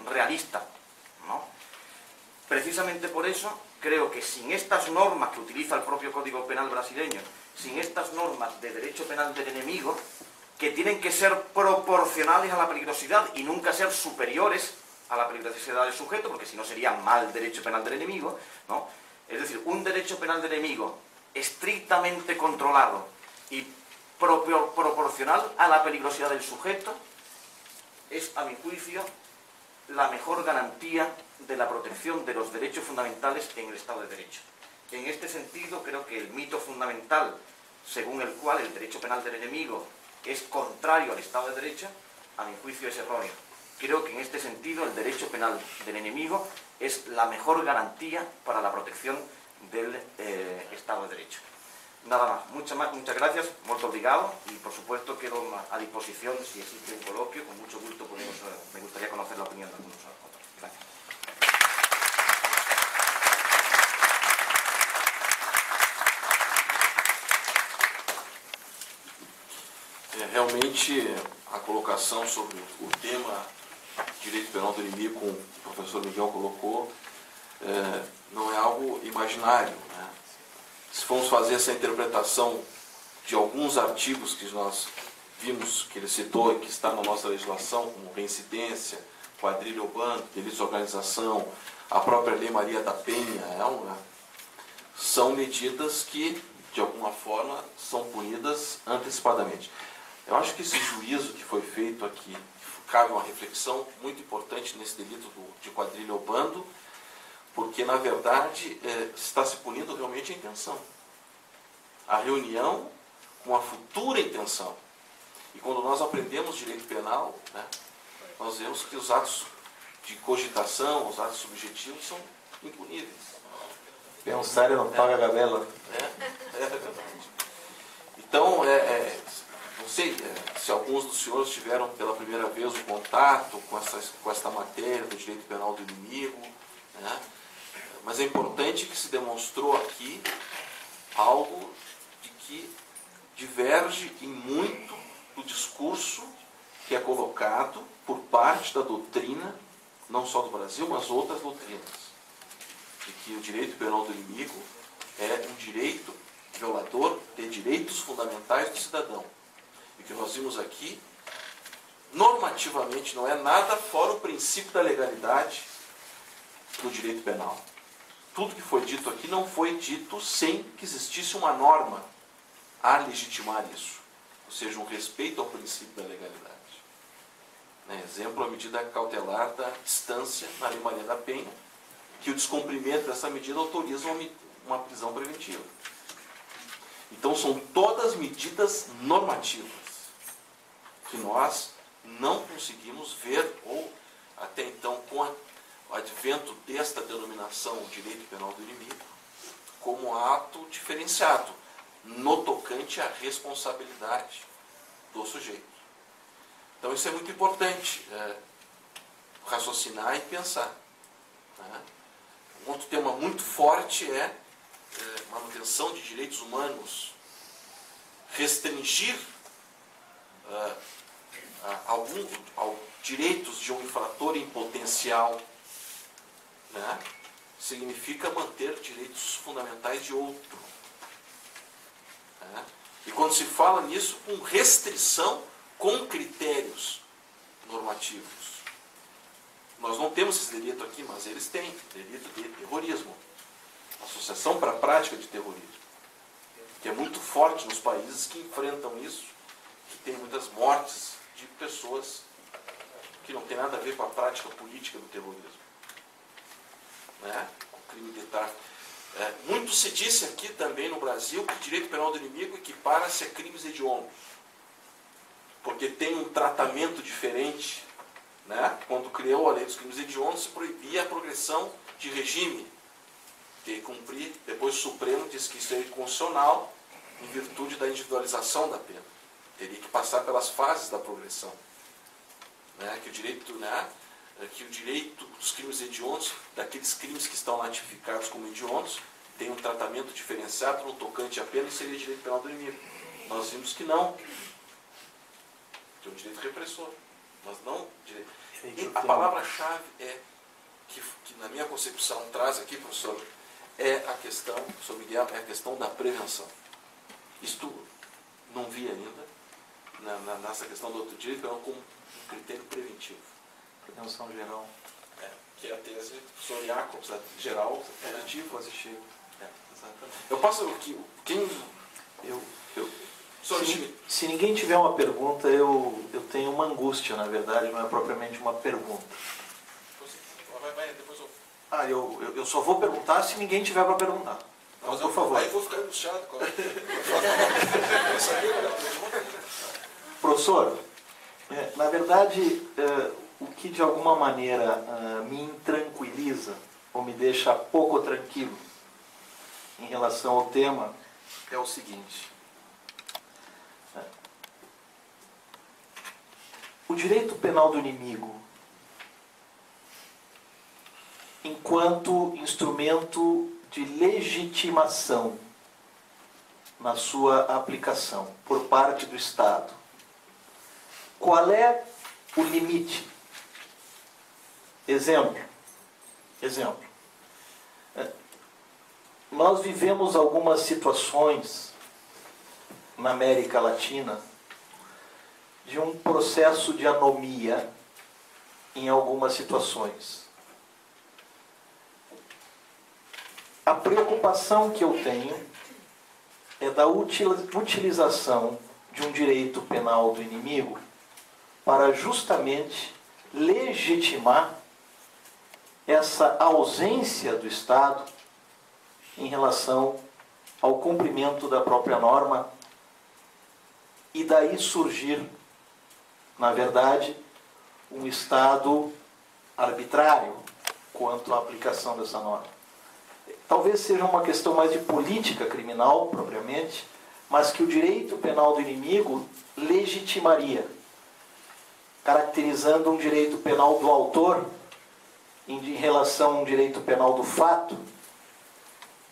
realista, ¿no? Precisamente por eso creo que sin estas normas que utiliza el propio Código Penal brasileño, sin estas normas de derecho penal del enemigo, que tienen que ser proporcionales a la peligrosidad y nunca ser superiores a la peligrosidad del sujeto, porque si no sería mal derecho penal del enemigo, ¿no? Es decir, un derecho penal del enemigo estrictamente controlado y proporcional a la peligrosidad del sujeto es, a mi juicio, la mejor garantía de la protección de los derechos fundamentales en el Estado de Derecho. En este sentido, creo que el mito fundamental, según el cual el derecho penal del enemigo es contrario al Estado de Derecho, a mi juicio es erróneo. Creo que en este sentido el derecho penal del enemigo es la mejor garantía para la protección del Estado de Derecho. Nada más, muchas gracias, molto obrigado, y por supuesto quedo a disposición, si existe un coloquio, con mucho gusto me gustaría conocer la opinión de algunos otros. Gracias. Realmente, a colocação sobre o tema direito penal do inimigo, como o professor Miguel colocou, não é algo imaginário, né? Se formos fazer essa interpretação de alguns artigos que nós vimos, que ele citou e que está na nossa legislação, como reincidência, quadrilha ou bando, delitos de organização, a própria Lei Maria da Penha, são medidas que, de alguma forma, são punidas antecipadamente. Eu acho que esse juízo que foi feito aqui, cabe uma reflexão muito importante nesse delito de quadrilha ou bando, porque, na verdade, está se punindo realmente a intenção. A reunião com a futura intenção. E quando nós aprendemos direito penal, né, nós vemos que os atos de cogitação, os atos subjetivos, são impuníveis. Pensar não paga a gabela. É verdade. Então, não sei se alguns dos senhores tiveram pela primeira vez um contato com esta matéria do direito penal do inimigo, né? Mas é importante que se demonstrou aqui algo de que diverge em muito do discurso que é colocado por parte da doutrina, não só do Brasil, mas outras doutrinas, de que o direito penal do inimigo é um direito violador de direitos fundamentais do cidadão. E que nós vimos aqui, normativamente, não é nada fora o princípio da legalidade do direito penal. Tudo que foi dito aqui não foi dito sem que existisse uma norma a legitimar isso. Ou seja, um respeito ao princípio da legalidade. Exemplo, a medida cautelar da distância na Lei Maria da Penha, que o descumprimento dessa medida autoriza uma prisão preventiva. Então, são todas medidas normativas que nós não conseguimos ver, ou até então, com o advento desta denominação direito penal do inimigo, como ato diferenciado, no tocante à responsabilidade do sujeito. Então, isso é muito importante, raciocinar e pensar. Um outro tema muito forte é manutenção de direitos humanos, restringir direitos de um infrator em potencial, né? Significa manter direitos fundamentais de outro. Né? E quando se fala nisso, com restrição, com critérios normativos. Nós não temos esse delito aqui, mas eles têm delito de terrorismo. Associação para a prática de terrorismo, que é muito forte nos países que enfrentam isso, que tem muitas mortes de pessoas que não tem nada a ver com a prática política do terrorismo, né? Com o crime de tráfico. Muito se disse aqui também no Brasil que o direito penal do inimigo equipara-se a crimes hediondos, porque tem um tratamento diferente, né? Quando criou a lei dos crimes hediondos, se proibia a progressão de regime, de cumprir. Depois o Supremo disse que isso é inconstitucional em virtude da individualização da pena. Teria que passar pelas fases da progressão. Né? Que o direito dos crimes hediondos, daqueles crimes que estão lá tipificados como hediondos, tem um tratamento diferenciado no tocante à pena e seria direito penal do inimigo. Nós vimos que não. Que é um direito repressor. Mas não direito. E a palavra-chave é, que na minha concepção traz aqui, professor, é a questão, professor Miguel, é a questão da prevenção. Isto não vi ainda, nessa questão do outro direito, como um critério preventivo. Prevenção geral. Que é a tese do professor Jacobs, geral, positivo. Positivo. Exatamente. Eu posso, quem... Se ninguém tiver uma pergunta, eu tenho uma angústia, na verdade, não é propriamente uma pergunta. Depois eu... Eu só vou perguntar se ninguém tiver para perguntar. Então, por favor. Aí eu vou ficar angustiado. Professor, na verdade, o que de alguma maneira me intranquiliza, ou me deixa pouco tranquilo em relação ao tema, é o seguinte. O direito penal do inimigo, enquanto instrumento de legitimação na sua aplicação por parte do Estado, qual é o limite? Exemplo. Nós vivemos algumas situações na América Latina de um processo de anomia em algumas situações. A preocupação que eu tenho é da utilização de um direito penal do inimigo para justamente legitimar essa ausência do Estado em relação ao cumprimento da própria norma e daí surgir, na verdade, um Estado arbitrário quanto à aplicação dessa norma. Talvez seja uma questão mais de política criminal, propriamente, mas que o direito penal do inimigo legitimaria, caracterizando um direito penal do autor em relação a um direito penal do fato,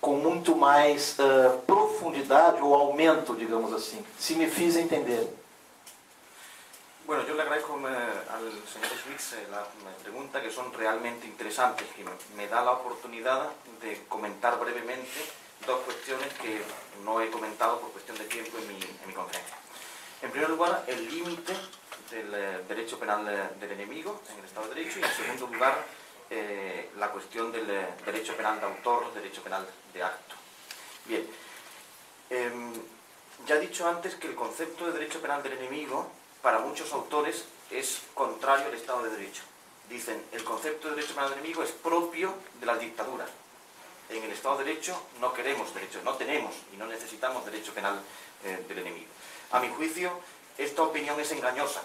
com muito mais profundidade ou aumento, digamos assim. Se me fiz entender. Bueno, yo le agradezco al señor Schmitz la pregunta, que son realmente interesantes, que me da la oportunidad de comentar brevemente dos cuestiones que no he comentado por cuestión de tiempo en mi conferencia. En primer lugar, el límite del derecho penal del enemigo en el Estado de Derecho, y en segundo lugar, la cuestión del derecho penal de autor, derecho penal de acto. Bien, ya he dicho antes que el concepto de derecho penal del enemigo para muchos autores es contrario al Estado de Derecho. Dicen, el concepto de derecho penal del enemigo es propio de las dictaduras. En el Estado de Derecho no queremos derecho, no tenemos y no necesitamos derecho penal del enemigo. A mi juicio, esta opinión es engañosa,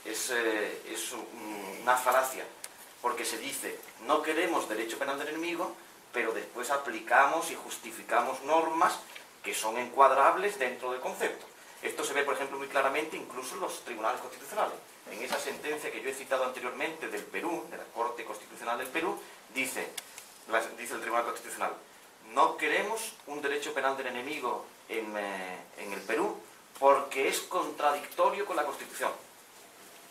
es una falacia, porque se dice, no queremos derecho penal del enemigo, pero después aplicamos y justificamos normas que son encuadrables dentro del concepto. Esto se ve, por ejemplo, muy claramente incluso en los tribunales constitucionales. En esa sentencia que yo he citado anteriormente del Perú, de la Corte Constitucional del Perú, dice el Tribunal Constitucional, no queremos un derecho penal del enemigo en el Perú porque es contradictorio con la Constitución.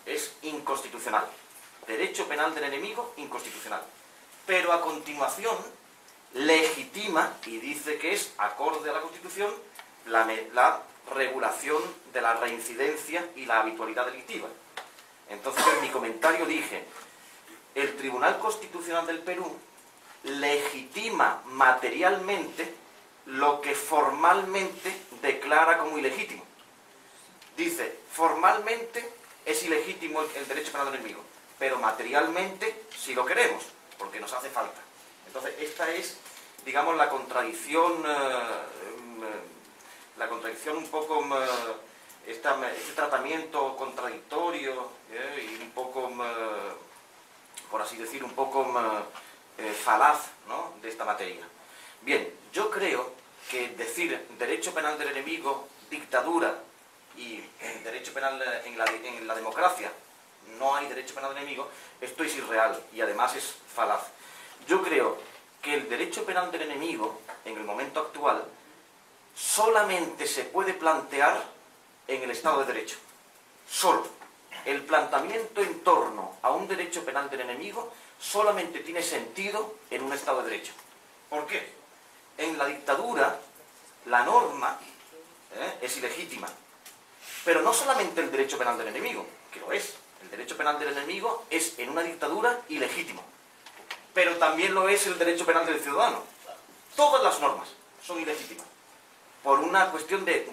Es inconstitucional. Derecho penal del enemigo, inconstitucional. Pero a continuación legitima y dice que es acorde a la Constitución la regulación de la reincidencia y la habitualidad delictiva. Entonces, en mi comentario dije, el Tribunal Constitucional del Perú legitima materialmente lo que formalmente declara como ilegítimo. Dice, formalmente es ilegítimo el derecho penal del enemigo, pero materialmente sí lo queremos, porque nos hace falta. Entonces, esta es, digamos, la contradicción un poco, este tratamiento contradictorio y un poco, por así decir, un poco falaz, ¿no?, de esta materia. Bien, yo creo que decir derecho penal del enemigo, dictadura, y derecho penal en la democracia, no hay derecho penal del enemigo, esto es irreal y además es falaz. Yo creo que el derecho penal del enemigo, en el momento actual, solamente se puede plantear en el Estado de Derecho. Solo. el planteamiento en torno a un derecho penal del enemigo solamente tiene sentido en un Estado de Derecho. ¿Por qué? En la dictadura, la norma es ilegítima. Pero no solamente el derecho penal del enemigo, que lo es. El derecho penal del enemigo es, en una dictadura, ilegítimo. Pero también lo es el derecho penal del ciudadano. Todas las normas son ilegítimas. Por una cuestión de